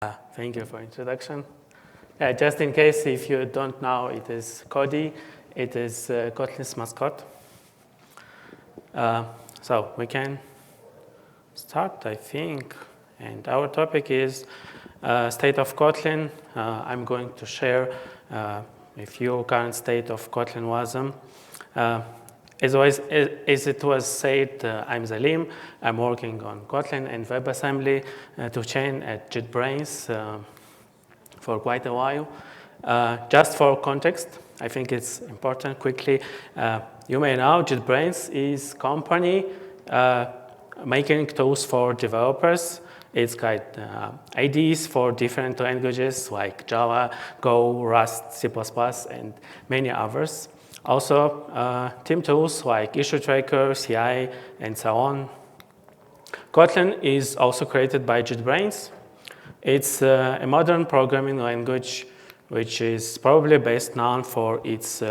Thank you for introduction. Just in case if you don't know, it is Cody. It is Kotlin's mascot. So we can start, I think. And our topic is state of Kotlin. I'm going to share a few current state of Kotlin Wasm. As it was said, I'm Zalim. I'm working on Kotlin and WebAssembly toolchain at JetBrains for quite a while. Just for context, I think it's important quickly. You may know JetBrains is a company making tools for developers. It's got IDEs for different languages like Java, Go, Rust, C++, and many others. Also, team tools like issue tracker, CI, and so on. Kotlin is also created by JetBrains. It's a modern programming language which is probably best known for its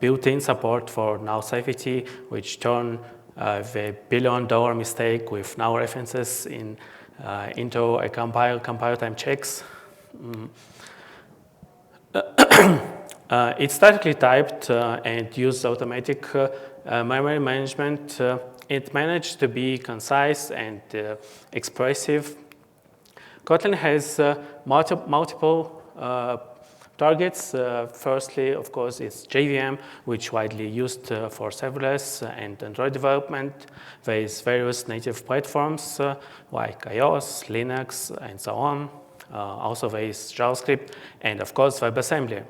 built-in support for null safety, which turned the $1 billion mistake with null references into a compile time checks. It's statically typed and uses automatic memory management. It managed to be concise and expressive. Kotlin has multiple targets. Firstly, of course, it's JVM, which is widely used for serverless and Android development. There is various native platforms like iOS, Linux, and so on. Also, there is JavaScript and, of course, WebAssembly.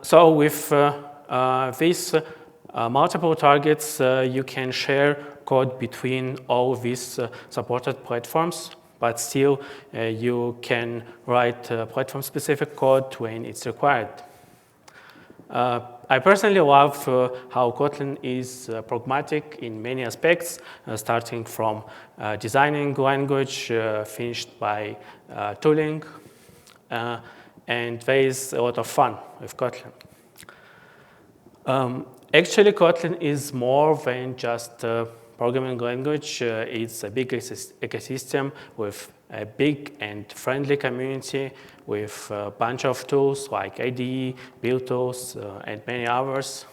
So with these multiple targets, you can share code between all these supported platforms, but still you can write platform-specific code when it's required. I personally love how Kotlin is pragmatic in many aspects, starting from designing language, finished by tooling, and there is a lot of fun with Kotlin. Actually, Kotlin is more than just a programming language. It's a big ecosystem with a big and friendly community with a bunch of tools like IDE, build tools, and many others.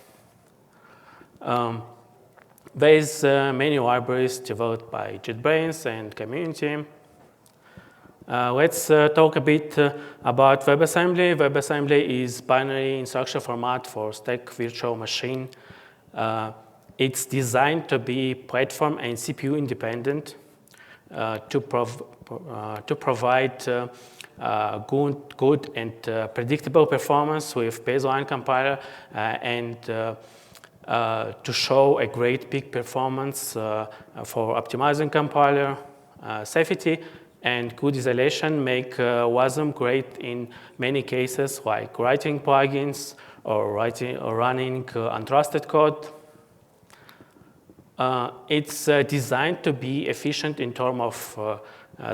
There's many libraries developed by JetBrains and community. Let's talk a bit about WebAssembly. WebAssembly is binary instruction format for static virtual machine. It's designed to be platform and CPU independent to provide good and predictable performance with baseline compiler and to show a great peak performance for optimizing compiler safety. And good isolation make Wasm great in many cases, like writing plugins or running untrusted code. It's designed to be efficient in terms of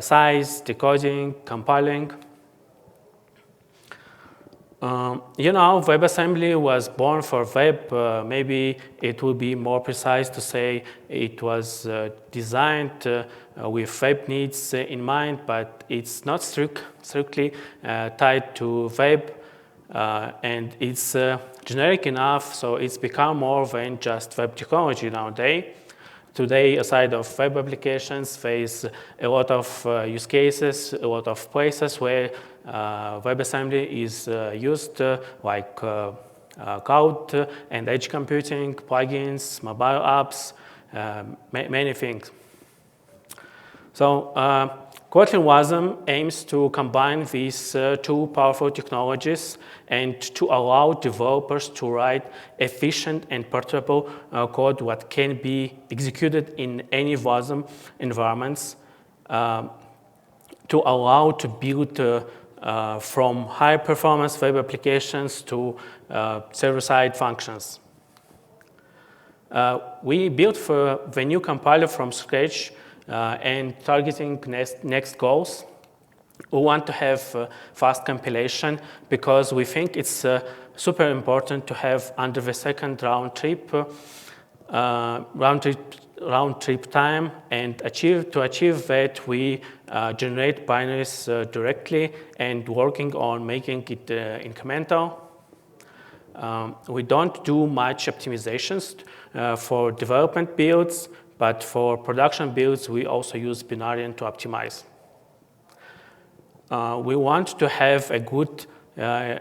size, decoding, compiling. WebAssembly was born for web. Maybe it would be more precise to say it was designed with web needs in mind, but it's not strictly tied to web, and it's generic enough, so it's become more than just web technology nowadays. Today, aside of web applications, there is a lot of use cases, a lot of places where WebAssembly is used, like cloud and edge computing, plugins, mobile apps, many things. So Kotlin Wasm aims to combine these two powerful technologies and to allow developers to write efficient and portable code that can be executed in any Wasm environments to allow to build from high-performance web applications to server-side functions. We built the new compiler from scratch and targeting next goals. We want to have fast compilation because we think it's super important to have under the second round trip round trip time, and to achieve that, we generate binaries directly and working on making it incremental. We don't do much optimizations for development builds, but for production builds, we also use binarian to optimize. We want to have a good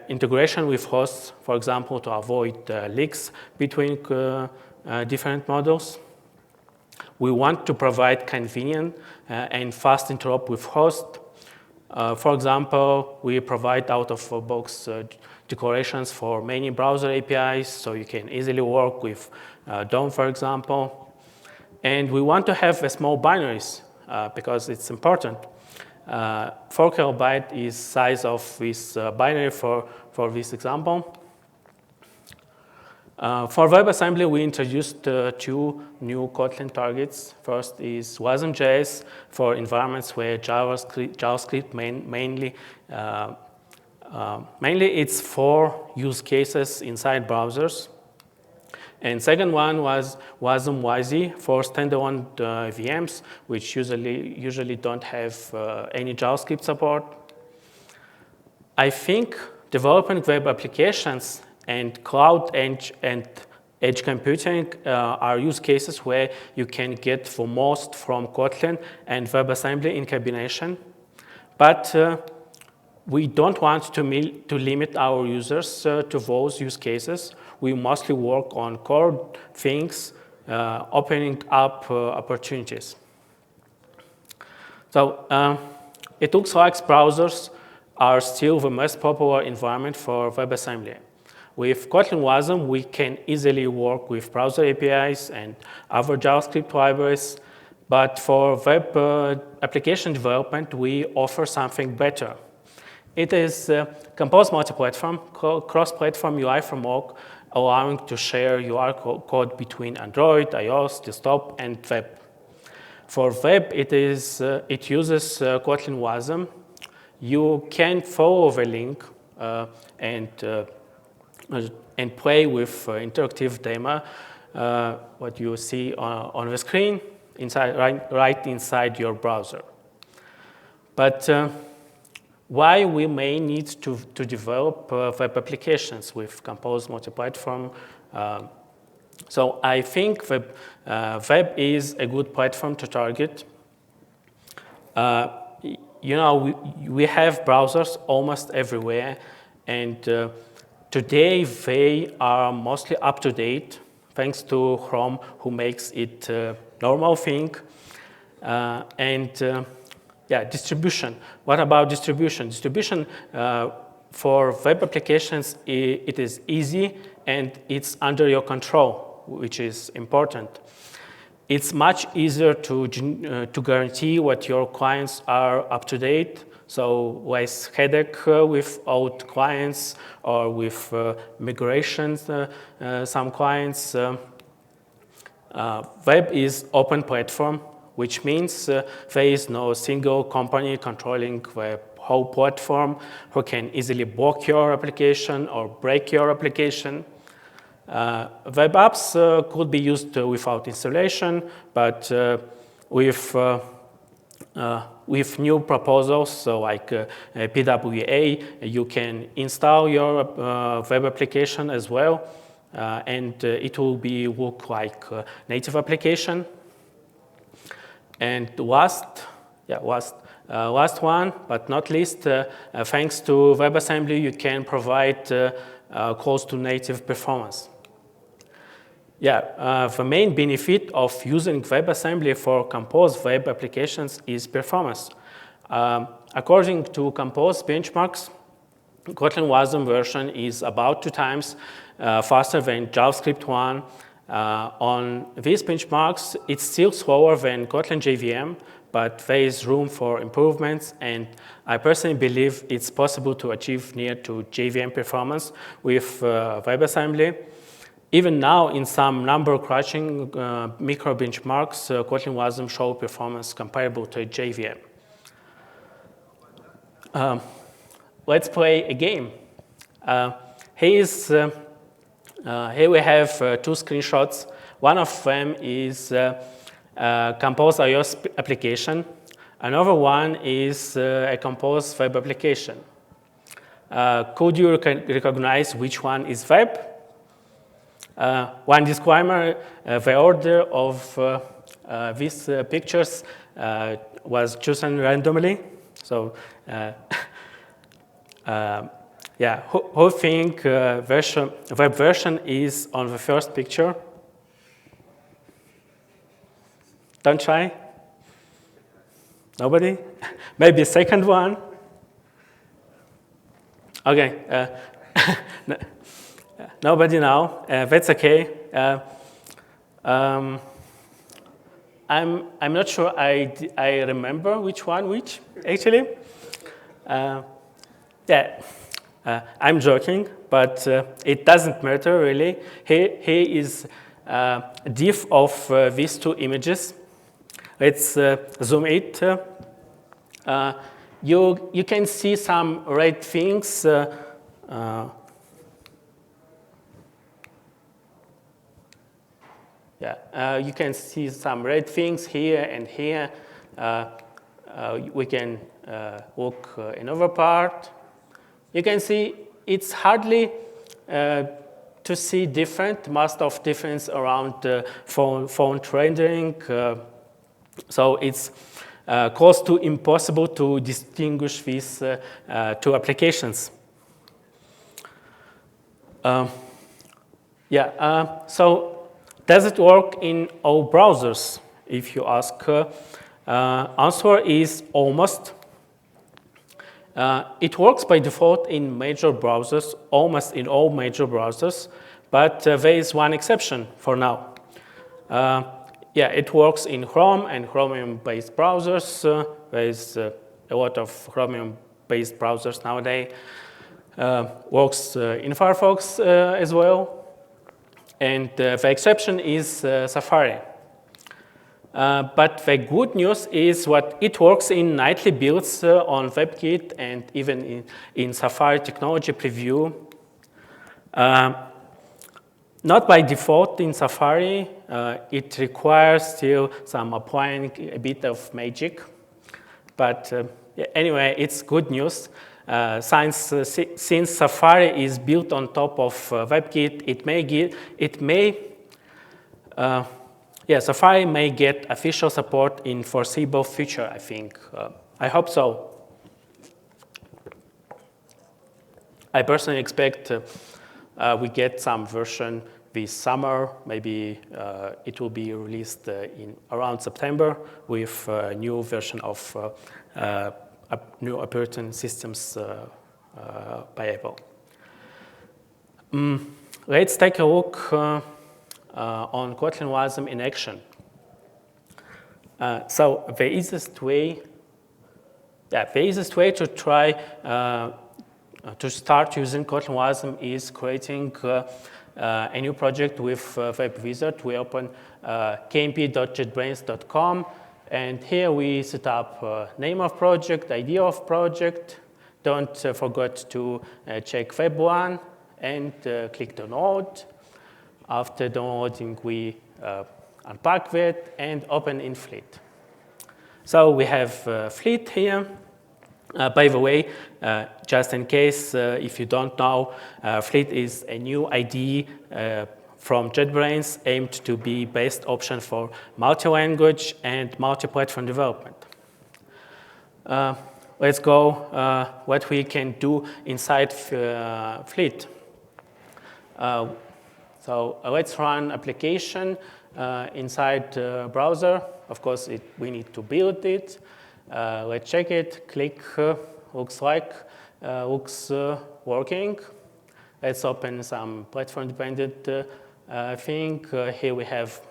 integration with hosts, for example, to avoid leaks between different models. We want to provide convenient and fast interop with hosts. For example, we provide out-of-box declarations for many browser APIs, so you can easily work with DOM, for example. And we want to have small binaries because it's important. 4 kilobyte is size of this binary for this example. For WebAssembly, we introduced 2 new Kotlin targets. First is Wasm.js for environments where JavaScript mainly it's for use cases inside browsers. And second one was Wasm-enabled for standalone VMs, which usually don't have any JavaScript support. I think developing web applications and cloud and edge computing are use cases where you can get the most from Kotlin and WebAssembly in combination. But we don't want to limit our users to those use cases. We mostly work on core things, opening up opportunities. So it looks like browsers are still the most popular environment for WebAssembly. With Kotlin Wasm, we can easily work with browser APIs and other JavaScript libraries. But for web application development, we offer something better. It is Compose multi-platform, cross-platform UI framework, allowing to share UI code between Android, iOS, desktop, and web. For web, it uses Kotlin Wasm. You can follow the link and play with interactive demo, what you see on the screen, right inside your browser. But why we may need to develop web applications with Compose multi-platform? So I think web is a good platform to target. We have browsers almost everywhere, and today they are mostly up to date, thanks to Chrome, who makes it a normal thing. Distribution. What about distribution? Distribution for web applications, it is easy and it's under your control, which is important. It's much easier to guarantee what your clients are up to date, so less headache with old clients or with migrations, some clients. Web is open platform, which means there is no single company controlling the whole platform who can easily block your application or break your application. Web apps could be used without installation, but with new proposals, so like PWA, you can install your web application as well, and it will look like a native application. And last one, but not least, thanks to WebAssembly, you can provide close to native performance. The main benefit of using WebAssembly for Compose web applications is performance. According to Compose benchmarks, Kotlin Wasm version is about 2 times faster than JavaScript 1. On these benchmarks, it's still slower than Kotlin JVM, but there is room for improvements, and I personally believe it's possible to achieve near to JVM performance with WebAssembly. Even now, in some number-crunching micro benchmarks, Kotlin Wasm show performance comparable to JVM. Let's play a game. Here we have 2 screenshots. One of them is compose iOS application. Another one is a compose web application. Could you recognize which one is web? One disclaimer, the order of these pictures was chosen randomly. So, yeah, who think web version is on the first picture? Don't try? Nobody? Maybe second one? Okay. Nobody now. That's okay. I'm not sure I remember which actually. Yeah, I'm joking, but it doesn't matter really. Here is a diff of these two images. Let's zoom it. You can see some red things. Yeah, you can see some red things here and here. We can look another part. You can see it's hardly to see different, most of difference around font rendering. So it's close to impossible to distinguish these two applications. So does it work in all browsers? If you ask, answer is almost. It works by default in major browsers, almost in all major browsers, but there is one exception for now. Yeah, it works in Chrome and Chromium-based browsers. There is a lot of Chromium-based browsers nowadays. Works in Firefox as well. And the exception is Safari. But the good news is what it works in nightly builds on WebKit and even in Safari Technology Preview. Not by default in Safari. It requires still some applying a bit of magic. But anyway, it's good news. Since Safari is built on top of WebKit, Safari may get official support in foreseeable future, I think. I hope so. I personally expect we get some version this summer. Maybe it will be released in around September with a new version of new operating systems by Apple. Let's take a look on Kotlin Wasm in action. So the easiest way to try to start using Kotlin Wasm is creating a new project with Web Wizard. We open kmp.jetbrains.com, and here we set up name of project, ID of project. Don't forget to check Web1 and click download. After downloading, we unpack that and open in Fleet. So we have Fleet here. By the way, just in case if you don't know, Fleet is a new IDE from JetBrains aimed to be best option for multi-language and multi-platform development. Let's go what we can do inside Fleet. So let's run application inside browser. Of course, we need to build it. Let's check it. Click. Looks working. Let's open some platform-dependent thing. Here we have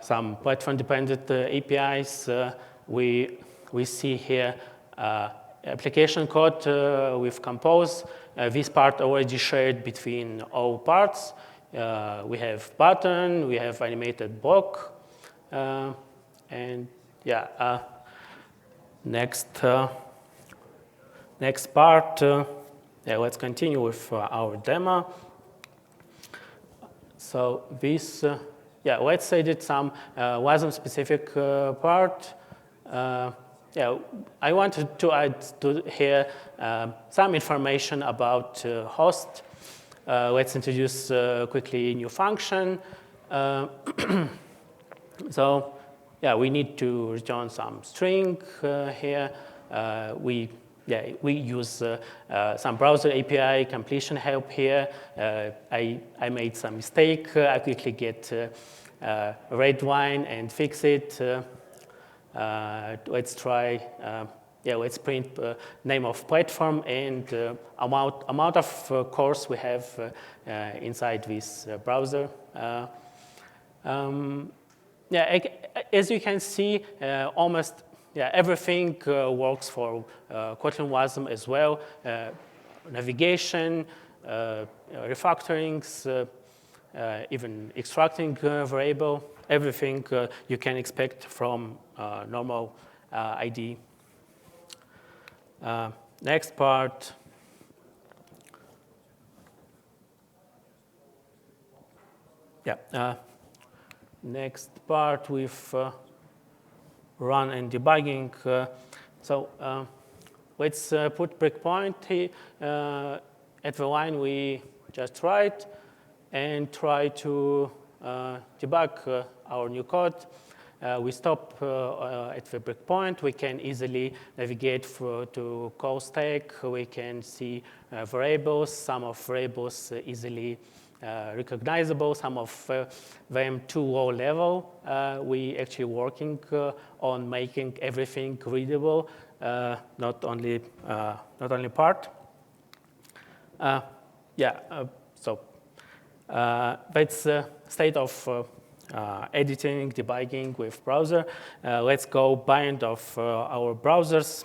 some platform-dependent APIs. We see here application code with Compose. This part already shared between all parts. We have button, we have animated block, and yeah. Next part. Let's continue with our demo. So this yeah, let's edit some Wasm-specific part. Yeah, I wanted to add to here some information about host. Let's introduce quickly a new function. So, yeah, we need to return some string here. We use some browser API completion help here. I made some mistake. I quickly get red wine and fix it. Let's try. Let's print name of platform and amount of course we have inside this browser. As you can see, almost everything works for Kotlin Wasm as well. Navigation, refactorings, even extracting variable, everything you can expect from normal IDE. Next part. Next part with run and debugging. Let's put breakpoint here, at the line we just tried and try to debug our new code. We stop at the breakpoint. We can easily navigate to call stack. We can see variables. Some of variables easily recognizable. Some of them too low level. We actually working on making everything readable, not only part. That's state of editing, debugging with browser. Let's go bind of our browsers.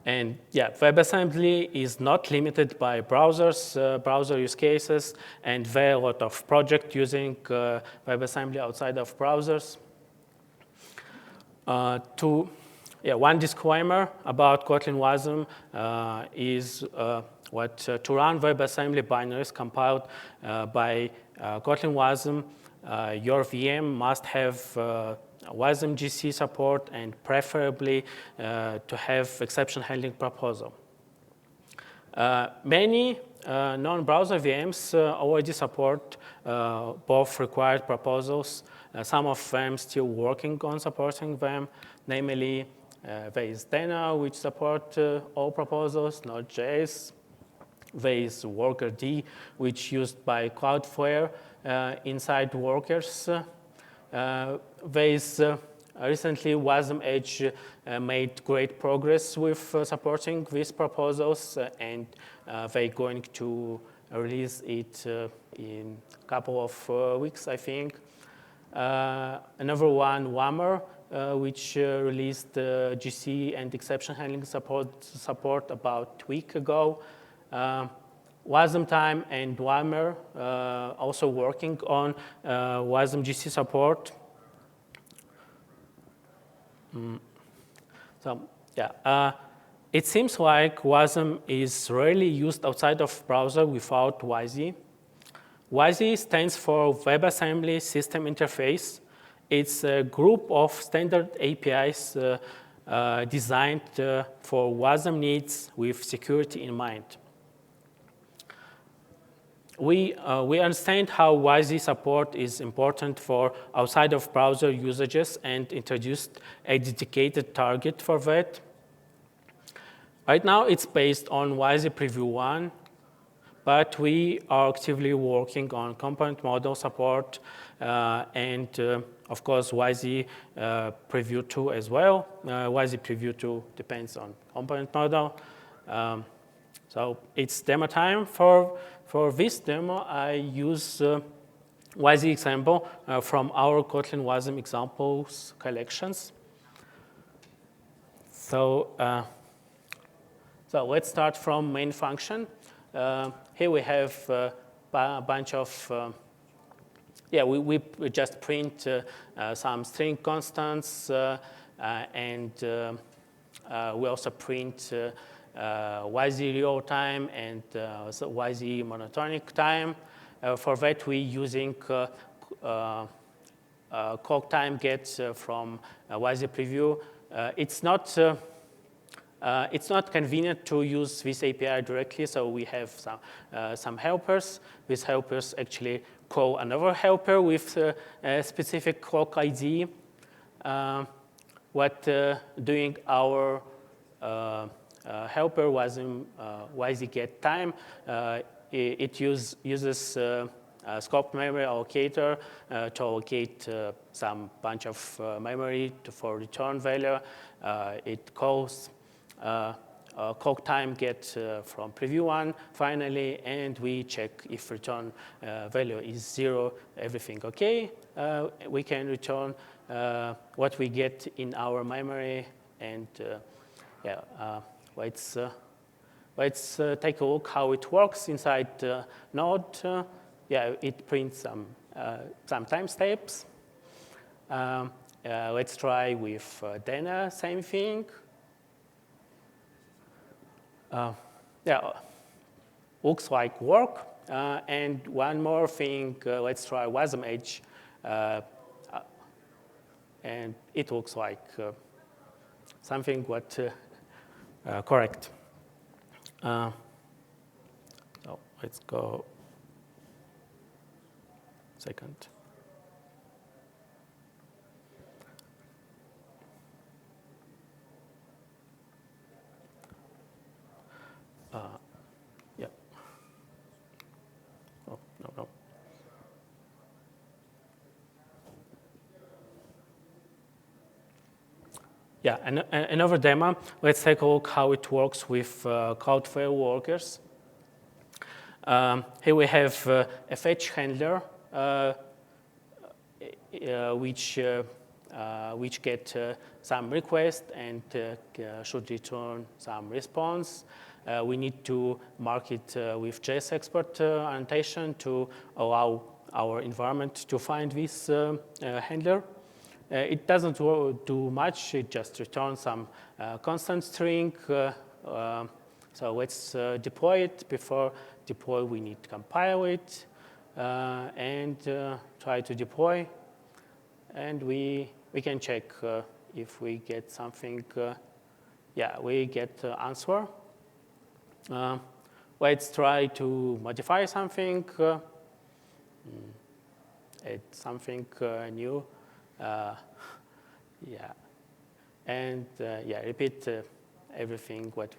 And WebAssembly is not limited by browsers, browser use cases, and there are a lot of projects using WebAssembly outside of browsers. One disclaimer about Kotlin Wasm is to run WebAssembly binaries compiled by Kotlin Wasm, your VM must have Wasm GC support and preferably to have exception handling proposal. Many non-browser VMs already support both required proposals. Some of them still working on supporting them, namely there is Dena, which support all proposals, Node.js. There is Workerd, which used by Cloudflare inside workers. There is recently Wasm Edge made great progress with supporting these proposals, and they're going to release it in a couple of weeks, I think. Another one, Wammer, which released GC and exception handling support about a week ago. Wasm Time and Wammer also working on Wasm GC support. It seems like Wasm is rarely used outside of browser without WASI. WASI stands for WebAssembly System Interface. It's a group of standard APIs designed for Wasm needs with security in mind. We understand how WASI support is important for outside of browser usages and introduced a dedicated target for that. Right now, it's based on WASI Preview 1, but we are actively working on component model support and, of course, WASI Preview 2 as well. WASI Preview 2 depends on component model. So it's demo time. For this demo, I use WASI example from our Kotlin Wasm examples collections. So let's start from main function. Here we have a bunch of, we just print some string constants, and we also print WASI real time and WASI monotonic time. For that, we're using clock time get from Wasm preview. It's not convenient to use this API directly, so we have some helpers. These helpers actually call another helper with a specific clock ID. Doing our helper Wasm get time, it uses scope memory allocator to allocate some bunch of memory for return value. It calls clock time get from preview one finally, and we check if return value is 0, everything okay. We can return what we get in our memory, and let's take a look how it works inside Node. It prints some timestamps. Let's try with Dana, same thing. Looks like work. And one more thing, let's try Wasm Edge. And it looks like something what correct. So let's go second. Oh, no. Another demo. Let's take a look how it works with Cloudflare workers. Here we have a fetch handler, which get some request and should return some response. We need to mark it with JS export annotation to allow our environment to find this handler. It doesn't do much. It just returns some constant string. So let's deploy it. Before deploy, we need to compile it and try to deploy. And we can check if we get something. We get answer. Let's try to modify something. Add something new. And repeat everything what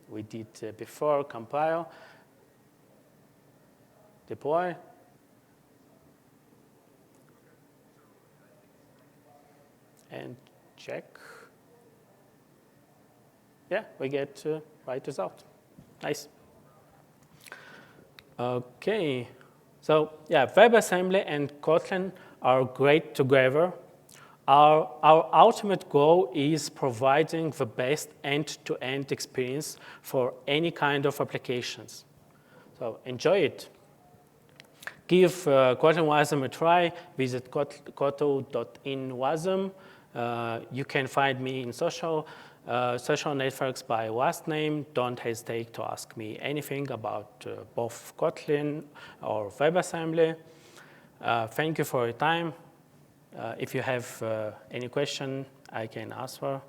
we did before. Compile, deploy, and check. We get right result. Nice. Okay. So WebAssembly and Kotlin are great together. Our ultimate goal is providing the best end-to-end experience for any kind of applications. So enjoy it. Give Kotlin Wasm a try. Visit kotlin.in/wasm. You can find me in social networks by last name. Don't hesitate to ask me anything about both Kotlin or WebAssembly. Thank you for your time. If you have any question, I can answer,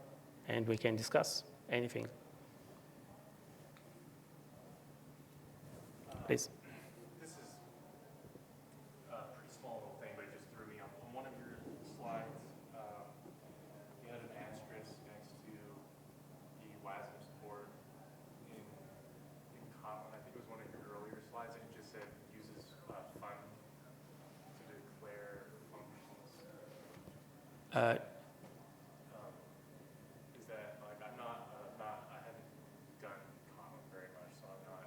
and we can discuss anything. Please. This is a pretty small little thing, but it just threw me off. On one of your slides, you had an asterisk next to the Wasm support in Kotlin. I think it was one of your earlier slides, and it just said uses fun to declare functions. Is that like I haven't done Kotlin very much, so I'm not.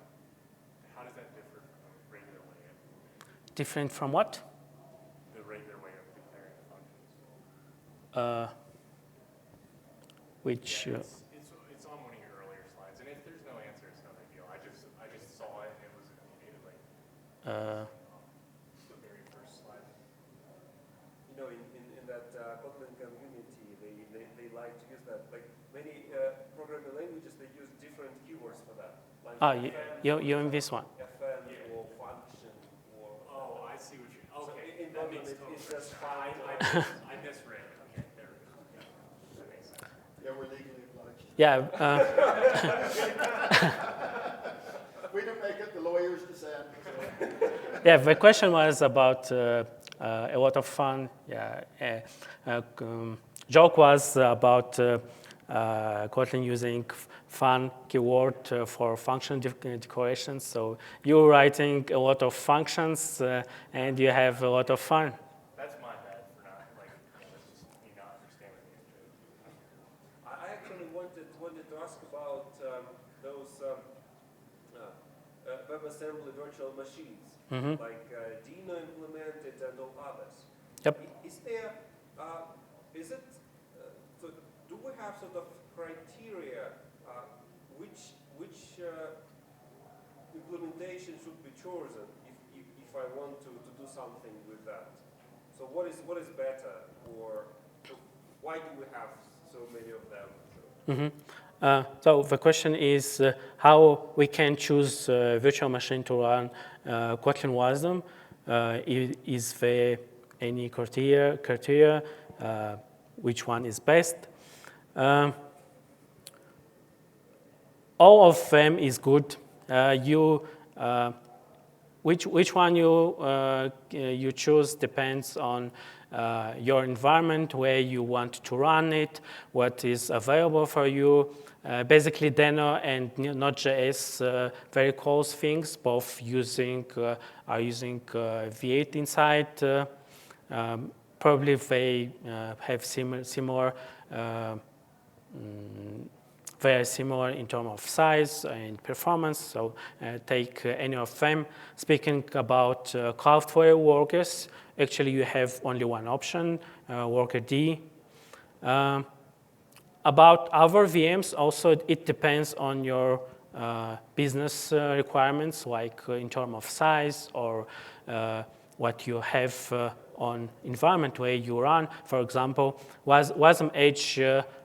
How does that differ from the regular way of? Different from what? The regular way of declaring the functions. Which? It's on one of your earlier slides, and if there's no answer, it's no big deal. I just saw it, and it was immediately. The very first slide. You know, in that Kotlin community, they like to use that. Like many programming languages, they use different keywords for that. Like you're in this one. FN or function or. Oh, I see what you're. Okay, So in that Kotlin, makes it I misread. Okay, there we go. Yeah, that makes sense. Yeah, we're legally obliged. Yeah. We don't make it, the lawyers decide. Yeah, the question was about a lot of fun. Yeah, joke was about Kotlin using fun keyword for function declarations. So you're writing a lot of functions and you have a lot of fun. That's my bad for not, like, that's just me not understanding the joke. I actually wanted to ask about those WebAssembly virtual machines, like Dino implemented and all others. Yep. Is there, is it, so do we have sort of criteria which implementation should be chosen if I want to do something with that? So what is better, or why do we have so many of them? So the question is how we can choose a virtual machine to run Kotlin Wasm. Is there any criteria? Which one is best? All of them is good. Which one you choose depends on your environment, where you want to run it, what is available for you. Basically, Deno and Node.js very close things. Both are using V8 inside. Probably they have similar. Very similar in terms of size and performance, so take any of them. Speaking about Cloudflare workers, actually you have only one option, worker D. About other VMs, also it depends on your business requirements, like in terms of size or what you have on environment where you run. For example, Wasm-Edge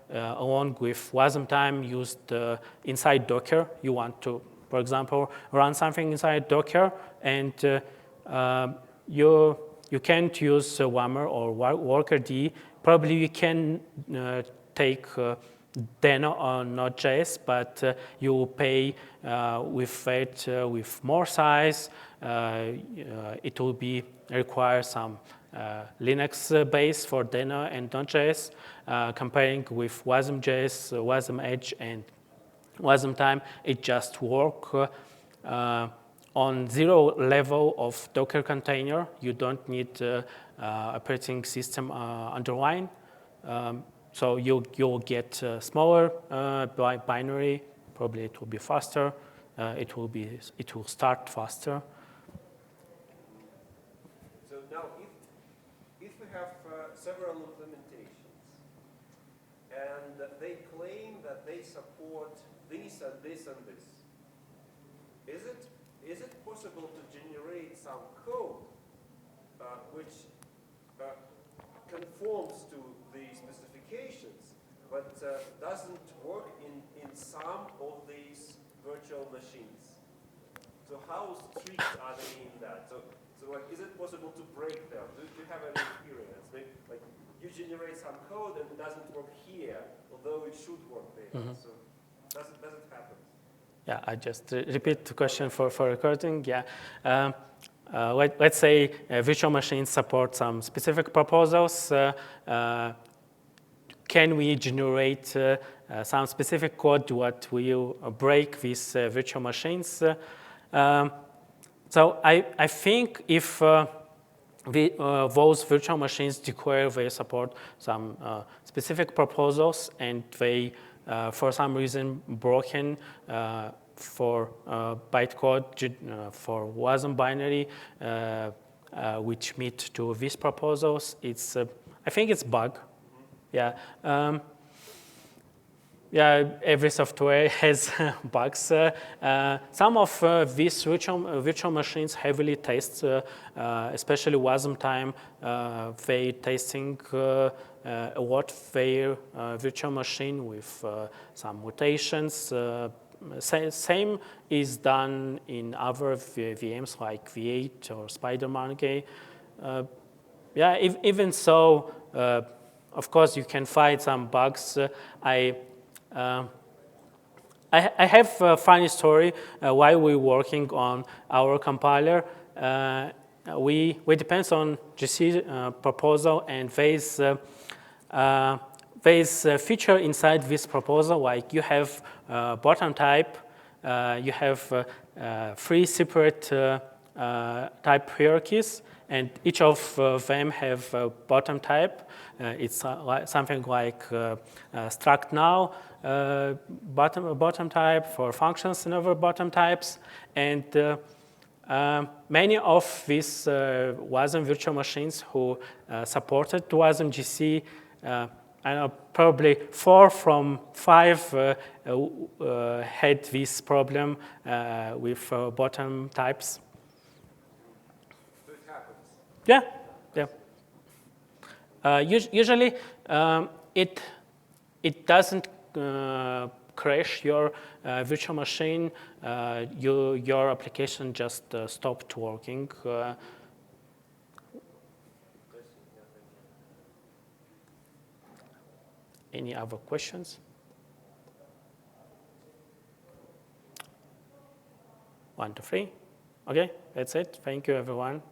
along with Wasm time used inside Docker. You want to, for example, run something inside Docker, and you can't use Wammer or worker D. Probably you can take Deno or Node.js, but you will pay with it with more size. It will require some Linux base for Deno and Node.js. Comparing with Wasm.js, Wasm-Edge, and Wasm time, it just works on zero level of Docker container. You don't need operating system underlying. So you'll get smaller binary. Probably it will be faster. It will start faster. So now, if we have several implementations, and they claim that they support this and this and this, is it possible to generate some code which conforms to the specifications, but doesn't work in some of these virtual machines? So how strict are they in that? So like, is it possible to break them? Do you have any experience? Like you generate some code and it doesn't work here, although it should work there. So does it happen? Yeah, I just repeat the question for recording. Yeah. Let's say virtual machines support some specific proposals. Can we generate some specific code what will break these virtual machines? So I think if those virtual machines declare they support some specific proposals and they, for some reason, broken for bytecode for Wasm binary, which meet to these proposals, I think it's bug. Yeah. Yeah, every software has bugs. Some of these virtual machines heavily test, especially Wasm time. They testing a lot their virtual machine with some mutations. Same is done in other VMs like V8 or Spider Monkey. Yeah, even so, of course, you can find some bugs. I have a funny story while we're working on our compiler. We depend on GC proposal, and there's a feature inside this proposal, like you have bottom type, you have 3 separate type hierarchies, and each of them have a bottom type. It's something like struct now bottom type for functions and other bottom types, and many of these Wasm virtual machines who supported Wasm GC, I know probably 4 from 5 had this problem with bottom types. So it happens. Yeah, yeah. Usually, it doesn't crash your virtual machine. Your application just stopped working. Any other questions? 1, 2, 3. Okay, that's it. Thank you, everyone.